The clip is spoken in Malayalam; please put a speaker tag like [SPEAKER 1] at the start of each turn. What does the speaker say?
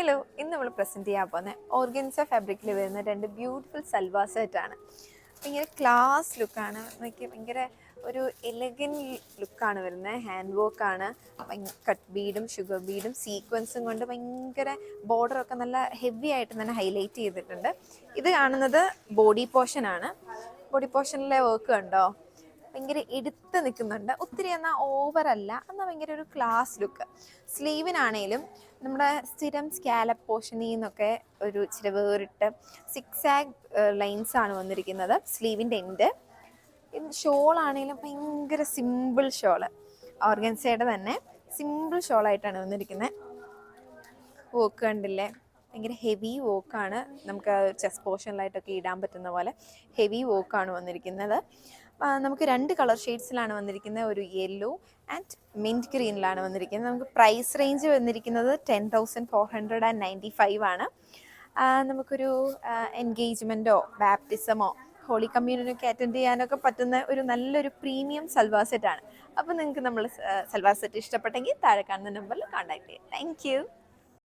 [SPEAKER 1] ഹലോ, ഇന്ന് നമ്മൾ പ്രസൻറ്റ് ചെയ്യാൻ പോകുന്നത് ഓർഗൻസ ഫാബ്രിക്കിൽ വരുന്ന രണ്ട് ബ്യൂട്ടിഫുൾ സൽവാർ സെറ്റാണ്. ഭയങ്കര ക്ലാസ് ലുക്കാണ്, ഭയങ്കര ഒരു എലഗൻ ലുക്കാണ് വരുന്നത്. ഹാൻഡ് വർക്കാണ്, കട്ട് ബീഡും ഷുഗർ ബീഡും സീക്വൻസും കൊണ്ട് ഭയങ്കര ബോർഡറൊക്കെ നല്ല ഹെവി ആയിട്ട് തന്നെ ഹൈലൈറ്റ് ചെയ്തിട്ടുണ്ട്. ഇത് കാണുന്നത് ബോഡി പോർഷനാണ്. ബോഡി പോർഷനിലെ വർക്ക് കണ്ടോ, ഭയങ്കര എടുത്ത് നിൽക്കുന്നുണ്ട്. ഒത്തിരി എന്നാൽ ഓവറല്ല, എന്നാൽ ഭയങ്കര ഒരു ക്ലാസ് ലുക്ക്. സ്ലീവിനാണേലും നമ്മുടെ സ്ഥിരം സ്കാലപ്പ് പോർഷനിൽ നിന്നൊക്കെ ഒരു ഇച്ചിരി വേറിട്ട് സിക്സാഗ് ലൈൻസാണ് വന്നിരിക്കുന്നത് സ്ലീവിൻ്റെ എൻഡ്. ഷോളാണേലും ഭയങ്കര സിമ്പിൾ ഷോള്, ഓർഗൻസയുടെ തന്നെ സിമ്പിൾ ഷോളായിട്ടാണ് വന്നിരിക്കുന്നത്. വോക്ക് കണ്ടില്ലേ, ഭയങ്കര ഹെവി വോക്കാണ്. നമുക്ക് ചെസ്റ്റ് പോർഷനിലായിട്ടൊക്കെ ഇടാൻ പറ്റുന്ന പോലെ ഹെവി വോക്കാണ് വന്നിരിക്കുന്നത്. നമുക്ക് രണ്ട് കളർ ഷെയ്ഡ്സിലാണ് വന്നിരിക്കുന്നത്, ഒരു യെല്ലോ ആൻഡ് മിൻറ്റ് ഗ്രീനിലാണ് വന്നിരിക്കുന്നത്. നമുക്ക് പ്രൈസ് റേഞ്ച് വന്നിരിക്കുന്നത് 10,495 ആണ്. നമുക്കൊരു എൻഗേജ്മെൻറ്റോ ബാപ്റ്റിസമോ ഹോളി കമ്മ്യൂണിനൊക്കെ അറ്റൻഡ് ചെയ്യാനൊക്കെ പറ്റുന്ന ഒരു നല്ലൊരു പ്രീമിയം സൽവാർ സെറ്റാണ്. അപ്പോൾ നിങ്ങൾക്ക് നമ്മൾ സൽവാർ സെറ്റ് ഇഷ്ടപ്പെട്ടെങ്കിൽ താഴെ കാണുന്ന നമ്പറിൽ കോൺടാക്ട് ചെയ്യാം. Thank you.